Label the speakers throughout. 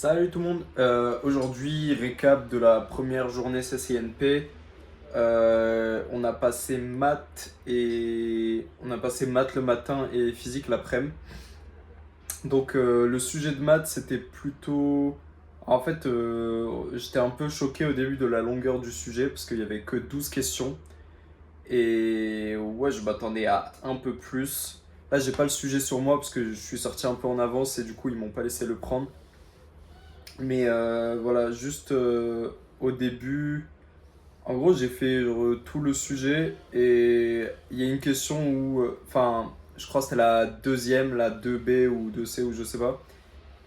Speaker 1: Salut tout le monde. Aujourd'hui, récap de la première journée CCNP. On a passé maths le matin et physique l'après-midi. Donc le sujet de maths c'était plutôt. En fait, j'étais un peu choqué au début de la longueur du sujet parce qu'il y avait que 12 questions. Et ouais, je m'attendais à un peu plus. Là, j'ai pas le sujet sur moi parce que je suis sorti un peu en avance et du coup, ils m'ont pas laissé le prendre. Mais voilà, juste au début, en gros, j'ai fait tout le sujet et il y a une question où, enfin, je crois que c'était la deuxième, la 2B ou 2C ou je sais pas,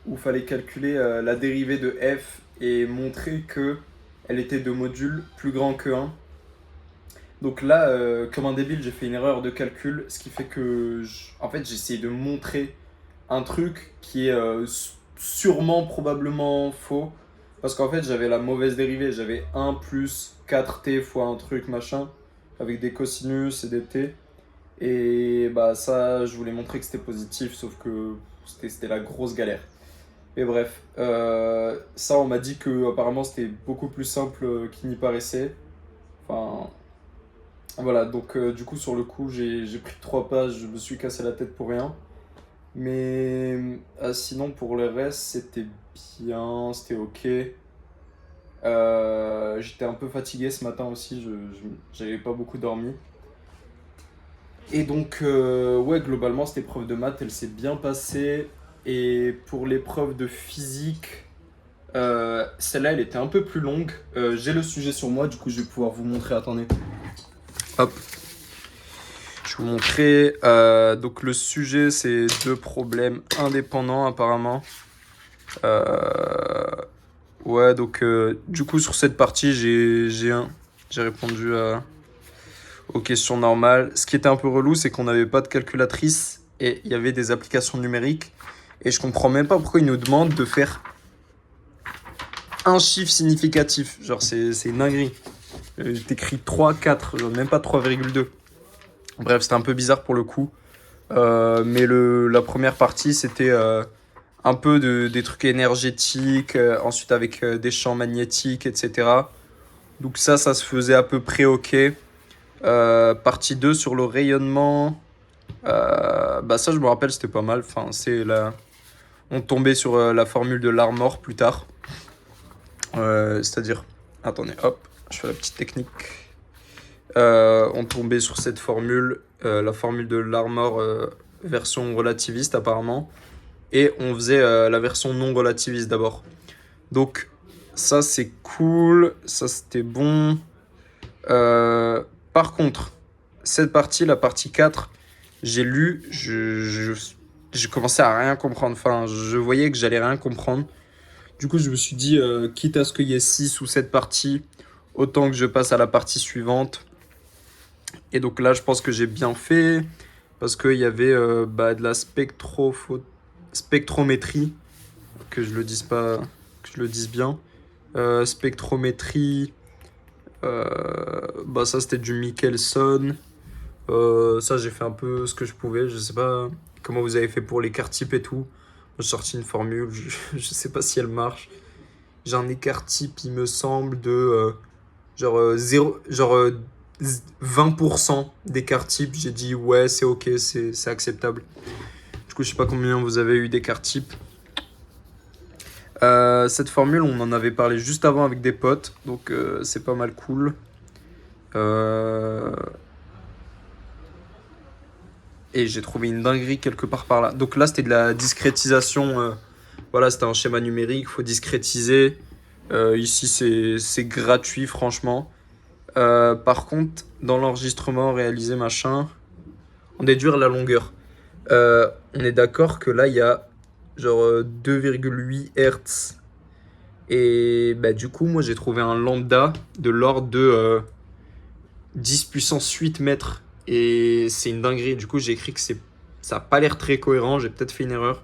Speaker 1: où il fallait calculer la dérivée de f et montrer que elle était de module plus grand que 1. Donc là, comme un débile, j'ai fait une erreur de calcul, ce qui fait que, en fait, j'ai essayé de montrer un truc qui est sûrement, probablement faux. Parce qu'en fait, j'avais la mauvaise dérivée. J'avais 1 plus 4t fois un truc machin, avec des cosinus et des t. Et bah ça, je voulais montrer que c'était positif, sauf que c'était la grosse galère. Et bref, ça, on m'a dit que apparemment c'était beaucoup plus simple qu'il n'y paraissait. Enfin, voilà, donc du coup, sur le coup, j'ai pris 3 pages, je me suis cassé la tête pour rien. Mais sinon, pour le reste, c'était bien, c'était ok. J'étais un peu fatigué ce matin aussi, j'avais pas beaucoup dormi. Et donc, ouais, globalement, cette épreuve de maths, elle s'est bien passée. Et pour l'épreuve de physique, celle-là, elle était un peu plus longue. J'ai le sujet sur moi, du coup, je vais pouvoir vous montrer. Attendez. Hop. Je vais vous montrer. Donc, le sujet, c'est deux problèmes indépendants, apparemment. Ouais, donc, du coup, sur cette partie, j'ai répondu aux questions normales. Ce qui était un peu relou, c'est qu'on n'avait pas de calculatrice et il y avait des applications numériques. Et je comprends même pas pourquoi ils nous demandent de faire un chiffre significatif. Genre, c'est une dinguerie. T'écris 3, 4, genre même pas 3,2. Bref, c'était un peu bizarre pour le coup. Mais la première partie, c'était un peu des trucs énergétiques, ensuite avec des champs magnétiques, etc. Donc ça se faisait à peu près ok. Partie 2 sur le rayonnement. Bah ça, je me rappelle, c'était pas mal. Enfin, on tombait sur la formule de l'Armor plus tard. C'est-à-dire, attendez, hop, je fais la petite technique. On tombait sur cette formule, la formule de l'Armor version relativiste apparemment. Et on faisait la version non relativiste d'abord. Donc ça c'est cool, ça c'était bon. Par contre, cette partie, la partie 4, j'ai lu, j'ai commencé à rien comprendre. Enfin, je voyais que j'allais rien comprendre. Du coup, je me suis dit, quitte à ce qu'il y ait 6 ou 7 parties, autant que je passe à la partie suivante. Et donc là, je pense que j'ai bien fait, parce qu'il y avait de la spectrométrie, que je le dise pas, que je le dise bien. Spectrométrie, ça c'était du Michelson. Ça, j'ai fait un peu ce que je pouvais. Je sais pas comment vous avez fait pour les écarts types et tout. J'ai sorti une formule, je sais pas si elle marche. J'ai un écart type, il me semble, de genre, 20% d'écart type. J'ai dit ouais, c'est ok, c'est acceptable. Du coup, je sais pas combien vous avez eu d'écart type. Cette formule, on en avait parlé juste avant avec des potes, donc c'est pas mal cool. Et j'ai trouvé une dinguerie quelque part par là. Donc là, c'était de la discrétisation. Voilà, c'était un schéma numérique, il faut discrétiser. Ici, c'est gratuit, franchement. Par contre, dans l'enregistrement réalisé, machin, on déduire la longueur. On est d'accord que là, il y a genre 2,8 Hz. Et bah, du coup, moi, j'ai trouvé un lambda de l'ordre de 10 puissance 8 mètres. Et c'est une dinguerie. Du coup, j'ai écrit que ça n'a pas l'air très cohérent. J'ai peut-être fait une erreur.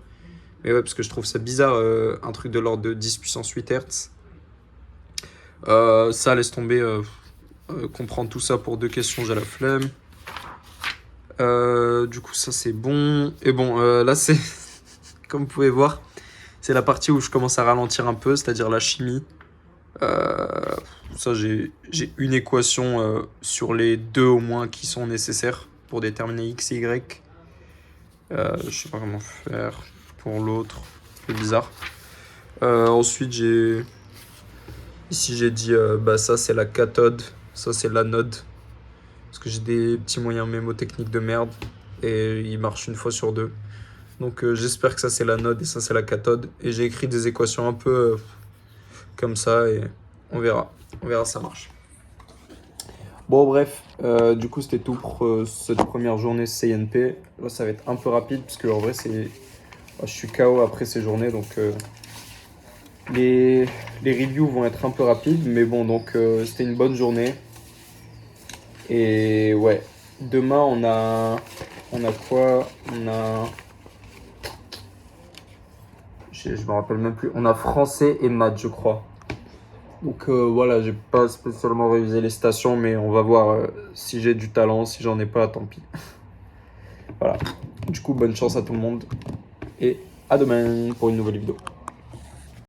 Speaker 1: Mais ouais, parce que je trouve ça bizarre, un truc de l'ordre de 10 puissance 8 Hz. Ça, laisse tomber. Comprendre tout ça pour 2 questions, j'ai la flemme. Du coup, ça, c'est bon. Et bon, là, c'est... Comme vous pouvez voir, C'est la partie où je commence à ralentir un peu, c'est-à-dire la chimie. Ça, j'ai une équation sur les deux au moins qui sont nécessaires pour déterminer x et y. Je sais pas comment faire pour l'autre, c'est bizarre. Ensuite, ici j'ai dit bah ça c'est la cathode, ça c'est l'anode. Parce que j'ai des petits moyens mémotechniques de merde et ils marchent une fois sur deux. Donc j'espère que ça c'est l'anode et ça c'est la cathode. Et j'ai écrit des équations un peu comme ça et on verra. On verra si ça marche. Bon bref, du coup c'était tout pour cette première journée CNP. Là ça va être un peu rapide parce que en vrai je suis KO après ces journées donc les reviews vont être un peu rapides. Mais bon donc c'était une bonne journée. Et ouais, demain on a quoi? Je me rappelle même plus. On a français et maths je crois. Donc voilà, j'ai pas spécialement révisé les stations, mais on va voir si j'ai du talent, si j'en ai pas, tant pis. Voilà. Du coup, bonne chance à tout le monde et à demain pour une nouvelle vidéo.